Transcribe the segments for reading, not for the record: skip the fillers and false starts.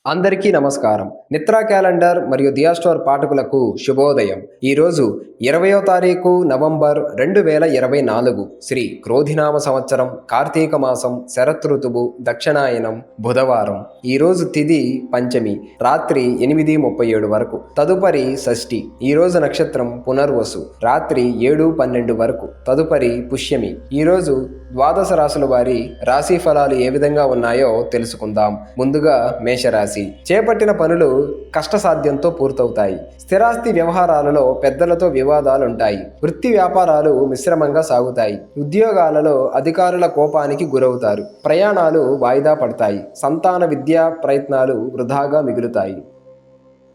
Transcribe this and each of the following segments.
అందరికీ నమస్కారం. నిత్రా క్యాలెండర్ మరియు దియా స్టోర్ పాఠకులకు శుభోదయం. ఈరోజు 20వ తారీఖు నవంబర్ 2024 శ్రీ క్రోధినామ సంవత్సరం, కార్తీక మాసం, శరత్ ఋతువు, దక్షిణాయనం, బుధవారం. ఈరోజు తిథి పంచమి, రాత్రి 8:37 వరకు. తదుపరి షష్ఠి. ఈరోజు నక్షత్రం పునర్వసు, రాత్రి 7:12 వరకు. తదుపరి పుష్యమి. ఈరోజు ద్వాదశ రాశుల వారి రాశి ఫలాలు ఏ విధంగా ఉన్నాయో తెలుసుకుందాం. ముందుగా మేషరాశి. చేపట్టిన పనులు కష్టసాధ్యంతో పూర్తవుతాయి. స్థిరాస్తి వ్యవహారాలలో పెద్దలతో వివాదాలుంటాయి. వృత్తి వ్యాపారాలు మిశ్రమంగా సాగుతాయి. ఉద్యోగాలలో అధికారుల కోపానికి గురవుతారు. ప్రయాణాలు వాయిదా పడతాయి. సంతాన విద్యా ప్రయత్నాలు వృధాగా మిగులుతాయి.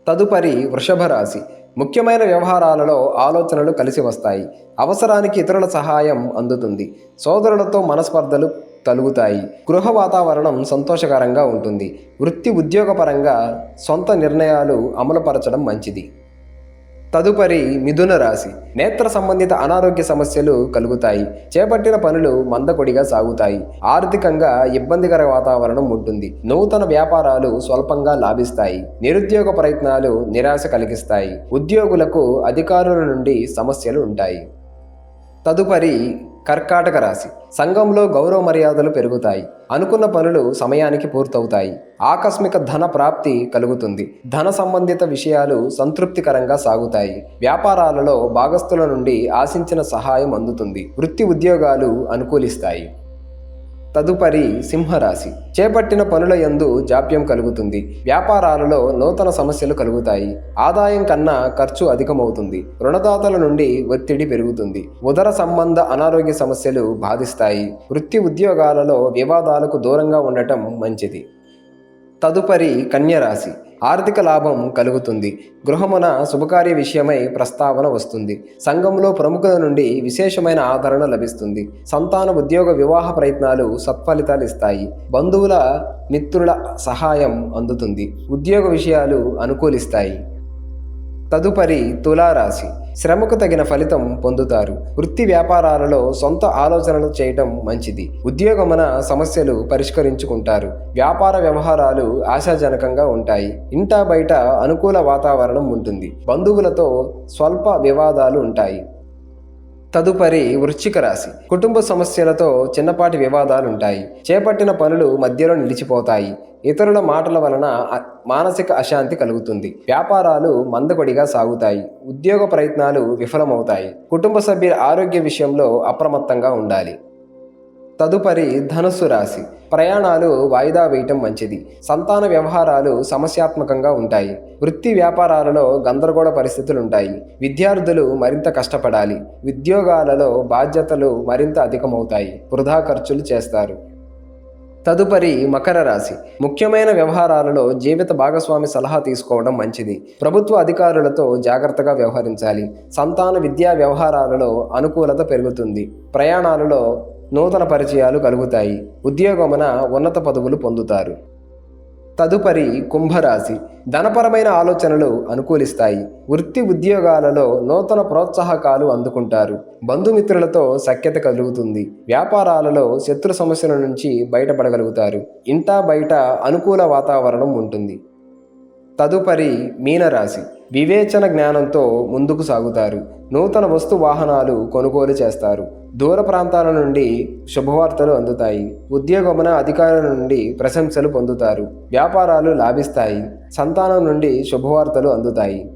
తదుపరి వృషభ రాశి. ముఖ్యమైన వ్యవహారాలలో ఆలోచనలు కలిసి వస్తాయి. అవసరానికి ఇతరుల సహాయం అందుతుంది. సోదరులతో మనస్పర్ధలు తలుగుతాయి. గృహ వాతావరణం సంతోషకరంగా ఉంటుంది. వృత్తి ఉద్యోగపరంగా సొంత నిర్ణయాలు అమలుపరచడం మంచిది. తదుపరి మిథున రాశి. నేత్ర సంబంధిత అనారోగ్య సమస్యలు కలుగుతాయి. చేపట్టిన పనులు మందకొడిగా సాగుతాయి. ఆర్థికంగా ఇబ్బందికర వాతావరణం ఉంటుంది. నూతన వ్యాపారాలు స్వల్పంగా లాభిస్తాయి. నిరుద్యోగ ప్రయత్నాలు నిరాశ కలిగిస్తాయి. ఉద్యోగులకు అధికారుల నుండి సమస్యలు ఉంటాయి. తదుపరి కర్కాటక రాశి. సంఘంలో గౌరవ మర్యాదలు పెరుగుతాయి. అనుకున్న పనులు సమయానికి పూర్తవుతాయి. ఆకస్మిక ధన ప్రాప్తి కలుగుతుంది. ధన సంబంధిత విషయాలు సంతృప్తికరంగా సాగుతాయి. వ్యాపారాలలో భాగస్థుల నుండి ఆశించిన సహాయం అందుతుంది. వృత్తి ఉద్యోగాలు అనుకూలిస్తాయి. తదుపరి సింహరాశి. చేపట్టిన పనుల యందు జాప్యం కలుగుతుంది. వ్యాపారాలలో నూతన సమస్యలు కలుగుతాయి. ఆదాయం కన్నా ఖర్చు అధికమవుతుంది. రుణదాతల నుండి ఒత్తిడి పెరుగుతుంది. ఉదర సంబంధ అనారోగ్య సమస్యలు బాధిస్తాయి. వృత్తి ఉద్యోగాలలో వివాదాలకు దూరంగా ఉండటం మంచిది. తదుపరి కన్యరాశి. ఆర్థిక లాభం కలుగుతుంది. గృహమున శుభకార్య విషయమై ప్రస్తావన వస్తుంది. సంఘంలో ప్రముఖుల నుండి విశేషమైన ఆదరణ లభిస్తుంది. సంతాన ఉద్యోగ వివాహ ప్రయత్నాలు సత్ఫలితాలు ఇస్తాయి. బంధువుల మిత్రుల సహాయం అందుతుంది. ఉద్యోగ విషయాలు అనుకూలిస్తాయి. తదుపరి తులారాశి. శ్రమకు తగిన ఫలితం పొందుతారు. వృత్తి వ్యాపారాలలో సొంత ఆలోచనలు చేయటం మంచిది. ఉద్యోగమున సమస్యలు పరిష్కరించుకుంటారు. వ్యాపార వ్యవహారాలు ఆశాజనకంగా ఉంటాయి. ఇంటా బయట అనుకూల వాతావరణం ఉంటుంది. బంధువులతో స్వల్ప వివాదాలు ఉంటాయి. తదుపరి వృశ్చిక రాశి. కుటుంబ సమస్యలతో చిన్నపాటి వివాదాలుంటాయి. చేపట్టిన పనులు మధ్యలో నిలిచిపోతాయి. ఇతరుల మాటల వలన మానసిక అశాంతి కలుగుతుంది. వ్యాపారాలు మందకొడిగా సాగుతాయి. ఉద్యోగ ప్రయత్నాలు విఫలమవుతాయి. కుటుంబ సభ్యుల ఆరోగ్య విషయంలో అప్రమత్తంగా ఉండాలి. తదుపరి ధనుస్సు రాశి. ప్రయాణాలు వాయిదా వేయటం మంచిది. సంతాన వ్యవహారాలు సమస్యాత్మకంగా ఉంటాయి. వృత్తి వ్యాపారాలలో గందరగోళ పరిస్థితులుంటాయి. విద్యార్థులు మరింత కష్టపడాలి. ఉద్యోగాలలో బాధ్యతలు మరింత అధికమవుతాయి. వృధా ఖర్చులు చేస్తారు. తదుపరి మకర రాశి. ముఖ్యమైన వ్యవహారాలలో జీవిత భాగస్వామి సలహా తీసుకోవడం మంచిది. ప్రభుత్వ అధికారులతో జాగ్రత్తగా వ్యవహరించాలి. సంతాన విద్యా వ్యవహారాలలో అనుకూలత పెరుగుతుంది. ప్రయాణాలలో నూతన పరిచయాలు కలుగుతాయి. ఉద్యోగమున ఉన్నత పదవులు పొందుతారు. తదుపరి కుంభరాశి. ధనపరమైన ఆలోచనలు అనుకూలిస్తాయి. వృత్తి ఉద్యోగాలలో నూతన ప్రోత్సాహకాలు అందుకుంటారు. బంధుమిత్రులతో సఖ్యత కలుగుతుంది. వ్యాపారాలలో శత్రు సమస్యల నుంచి బయటపడగలుగుతారు. ఇంటా బయట అనుకూల వాతావరణం ఉంటుంది. తదుపరి మీనరాశి. వివేచన జ్ఞానంతో ముందుకు సాగుతారు. నూతన వస్తు వాహనాలు కొనుగోలు చేస్తారు. దూర ప్రాంతాల నుండి శుభవార్తలు అందుతాయి. ఉద్యోగమున అధికారుల నుండి ప్రశంసలు పొందుతారు. వ్యాపారాలు లాభిస్తాయి. సంతానం నుండి శుభవార్తలు అందుతాయి.